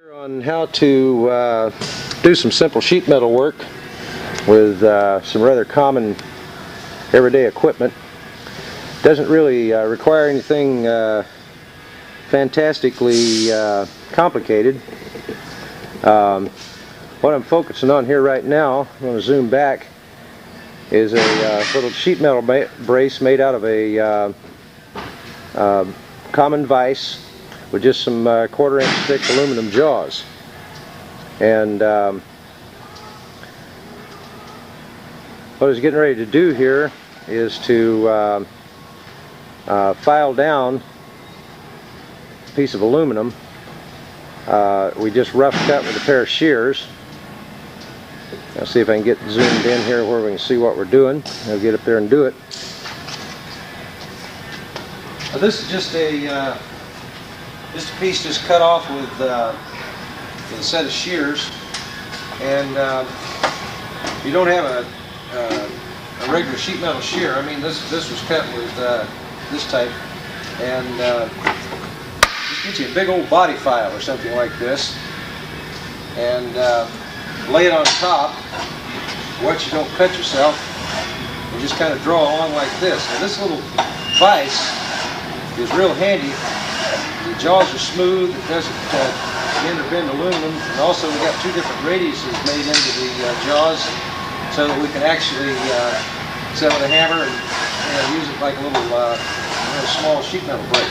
On how to do some simple sheet metal work with some rather common everyday equipment. Doesn't really require anything fantastically complicated. What I'm focusing on here right now, I'm going to zoom back, is a little sheet metal brace made out of a common vise with just some 1/4 inch thick aluminum jaws. And what I was getting ready to do here is to file down a piece of aluminum. We just rough cut with a pair of shears. I'll see if I can get zoomed in here where we can see what we're doing. I'll get up there and do it. This is just a piece just cut off with a set of shears, and you don't have a regular sheet metal shear. I mean, this was cut with this type, and just get you a big old body file or something like this, and lay it on top. Watch you don't cut yourself, and just kind of draw along like this. Now this little vise is real handy. The jaws are smooth, it doesn't bend or bend aluminum, and also we got two different radiuses made into the jaws so that we can actually set with a hammer and use it like a little small sheet metal brake.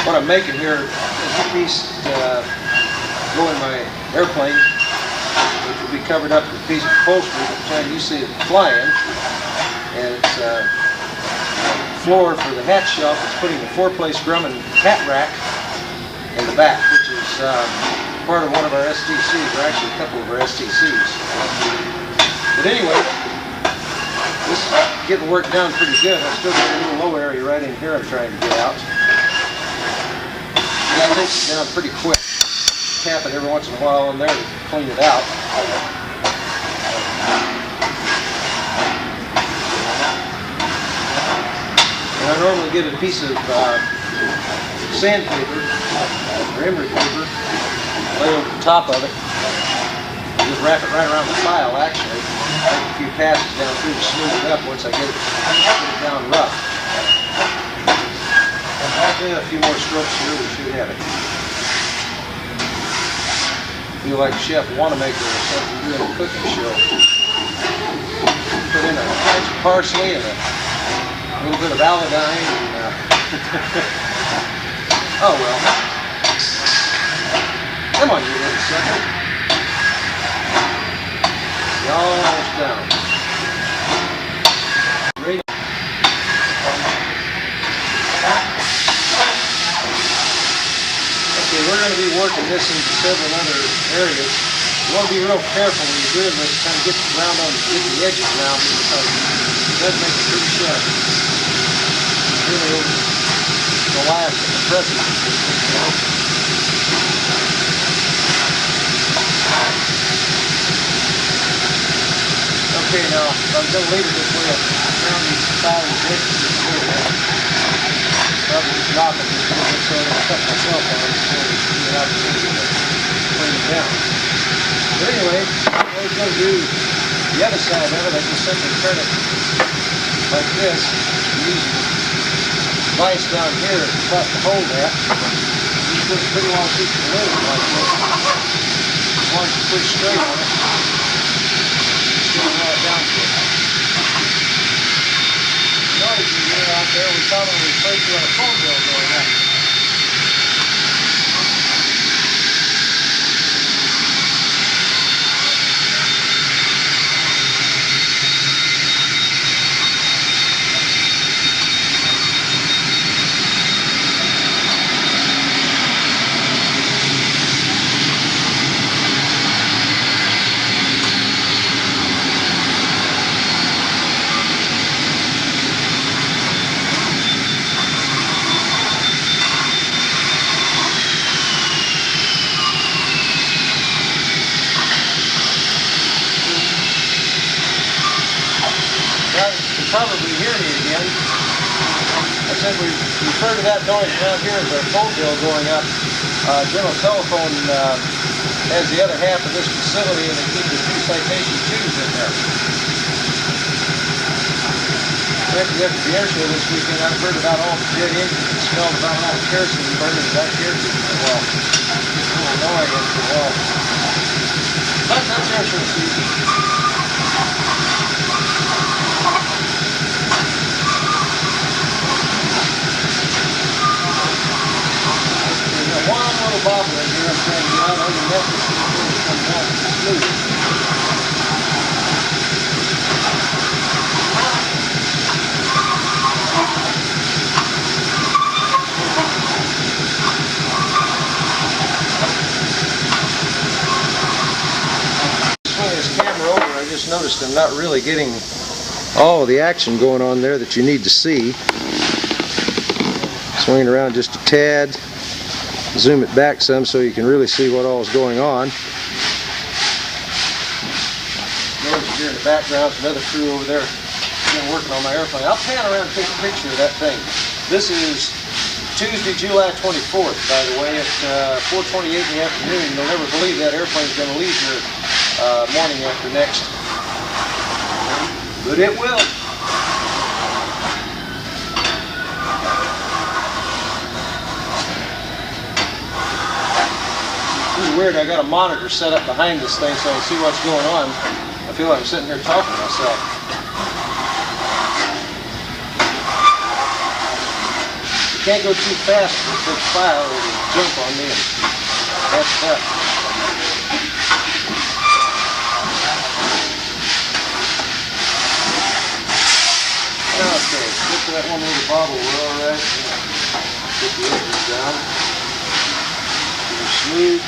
What I'm making here is a piece to go in my airplane, which will be covered up with a piece of upholstery by the time you see it flying, and it's floor for the hat shelf. It's putting the 4-place Grumman hat rack in the back, which is part of one of our STCs, or actually a couple of our STCs. But anyway, this is getting work done pretty good. I've still got a little low area right in here I'm trying to get out. That takes it down pretty quick. Tap it every once in a while in there to clean it out. And I normally get a piece of sandpaper or emery paper, lay over the top of it, and just wrap it right around the file actually. Take a few passes down through to smooth it up once I get it down rough. And a few more strokes here, we should have it. Feel like Chef Wanamaker or something doing a cooking show. Put in a bunch of parsley and a little bit of Alidine and oh well. Come on, you little sucker. You're almost down. Ready? Okay, we're going to be working this into several other areas. You want to be real careful when you're doing this, kind of get the edges around it, because it does make it pretty sharp. Really the last of the present. Okay, now I'm going to leave it this way around these sides and edges just a little bit. Probably just knock it just a little bit so I don't cut myself on it before we get out and clean it down. But anyway, what I was going to do the other side of it, I just simply turn it like this, use vise down here at the top to hold that. You put a pretty long piece of aluminum like this. As long as you push straight on it, it's going to roll it down to it. Notice you get it out there, we commonly refer to our phone bill going up. Probably hear me again. That's said we refer to that noise around here as our phone bill going up. General Telephone has the other half of this facility, and they keep the 2 Citation 2s in there. After the air show this weekend, I've heard about all the jet engines and smelled about all the kerosene burning back here for a while. It's a little annoying after a while. But that's air show season. There's one little bobble in here I'm trying to get out. Other than that, this thing comes out smooth. I just noticed I'm not really getting all of the action going on there that you need to see. Swing it around just a tad, zoom it back some so you can really see what all is going on. Notice here in the background, some other crew over there working on my airplane. I'll pan around and take a picture of that thing. This is Tuesday, July 24th, by the way, at 4:28 in the afternoon. You'll never believe that airplane's going to leave here morning after next. But it will. It's weird, I got a monitor set up behind this thing so I can see what's going on. I feel like I'm sitting here talking to myself. You can't go too fast with this file or it'll jump on me and that's that. Okay, get to that one little bobble, we're alright. Get the edges down. Get it smooth.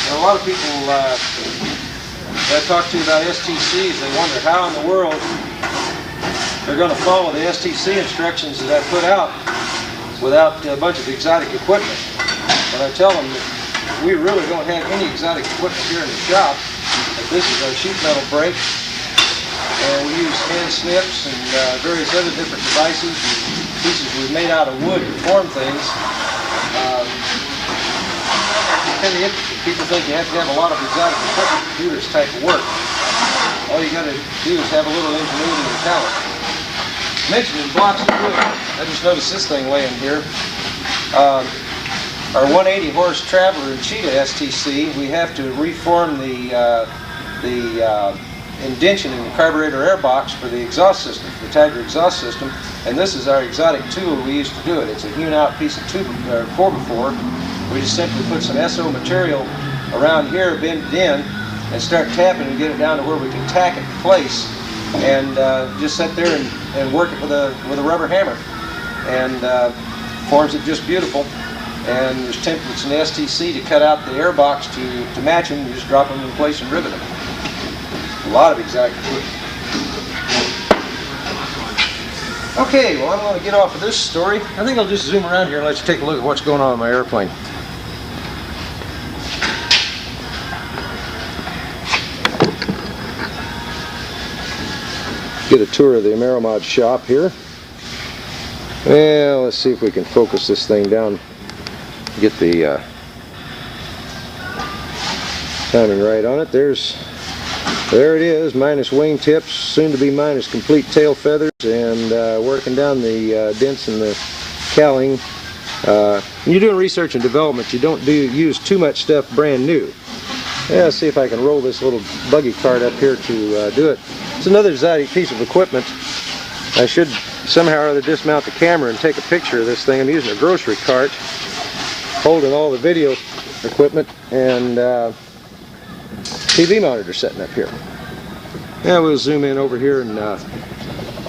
Now, a lot of people that I talk to about STCs, they wonder how in the world they're going to follow the STC instructions that I put out without a bunch of exotic equipment. But I tell them that we really don't have any exotic equipment here in the shop. But this is our sheet metal brake. And we use hand snips and various other different devices and pieces we've made out of wood to form things. It's kind of interesting. People think you have to have a lot of exotic equipment to do this type of work. All you got to do is have a little ingenuity and talent. Mentioning blocks of wood, I just noticed this thing laying here. Our 180 horse Traveler and Cheetah STC, we have to reform the indention in the carburetor air box for the exhaust system, the Tiger exhaust system, and this is our exotic tool we used to do it. It's a hewn out piece of 4x4. We just simply put some SO material around here, bend it in, and start tapping and get it down to where we can tack it in place, and just sit there and work it with a rubber hammer, and forms it just beautiful. And there's templates in the STC to cut out the air box to match them. You just drop them in place and rivet them. A lot of exotic equipment. Okay, well, I'm going to get off of this story. I think I'll just zoom around here and let you take a look at what's going on in my airplane. Get a tour of the Ameromod shop here. Well, let's see if we can focus this thing down. Get the timing right on it. There it is, minus wingtips, soon to be minus complete tail feathers, and working down the dents in the cowling. When you're doing research and development, you don't use too much stuff brand new. Yeah, let's see if I can roll this little buggy cart up here to do it. It's another exotic piece of equipment. I should somehow or other dismount the camera and take a picture of this thing. I'm using a grocery cart, holding all the video equipment, and TV monitor setting up here. Yeah, we'll zoom in over here and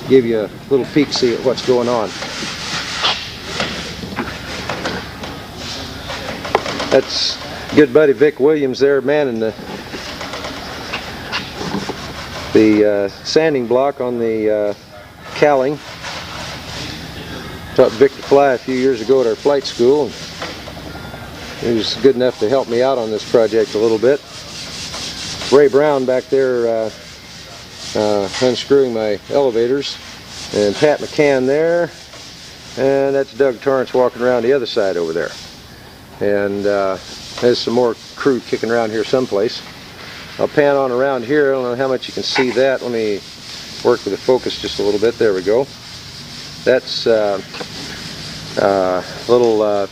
give you a little peek, see at what's going on. That's good buddy Vic Williams there manning the sanding block on the cowling. Taught Vic to fly a few years ago at our flight school. He was good enough to help me out on this project a little bit. Ray Brown back there unscrewing my elevators, and Pat McCann there, and that's Doug Torrance walking around the other side over there. And there's some more crew kicking around here someplace. I'll pan on around here. I don't know how much you can see that. Let me work with the focus just a little bit. There we go. That's little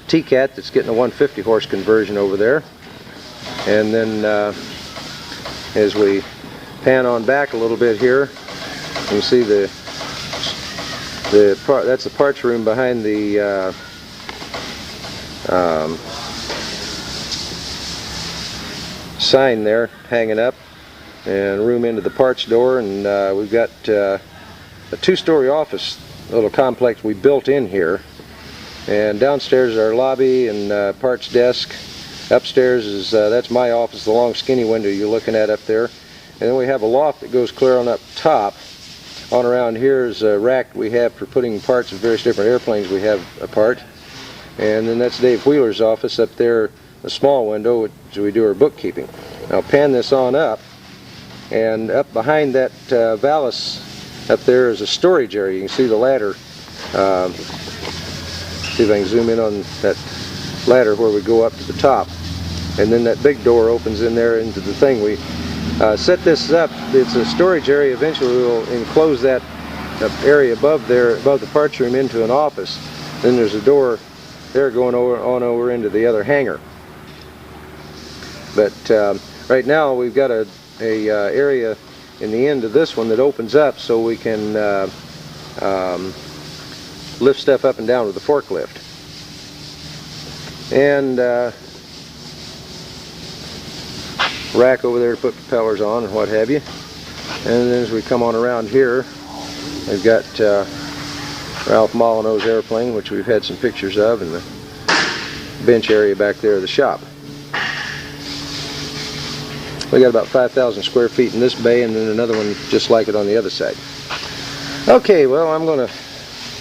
T-Cat that's getting a 150 horse conversion over there. And then as we pan on back a little bit here, you can see that's the parts room behind the sign there hanging up, and room into the parts door. And we've got a two-story office little complex we built in here, and downstairs is our lobby and parts desk. Upstairs is that's my office, the long skinny window you're looking at up there. And then we have a loft that goes clear on up top. On around here is a rack we have for putting parts of various different airplanes we have apart. And then that's Dave Wheeler's office up there, a small window, which we do our bookkeeping. I'll pan this on up, and up behind that valance up there is a storage area. You can see the ladder. See if I can zoom in on that ladder where we go up to the top. And then that big door opens in there into the thing. We set this up. It's a storage area. Eventually we'll enclose that area above there, above the parts room, into an office. Then there's a door there going over into the other hangar. But right now we've got a area in the end of this one that opens up so we can lift stuff up and down with the forklift. And rack over there to put propellers on and what have you. And then as we come on around here, we've got Ralph Molyneux's airplane, which we've had some pictures of, and the bench area back there of the shop. We got about 5,000 square feet in this bay, and then another one just like it on the other side. Okay, well, I'm going to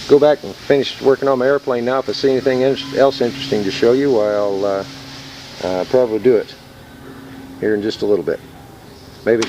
go back and finish working on my airplane now. If I see anything else interesting to show you, I'll probably do it here in just a little bit. Maybe.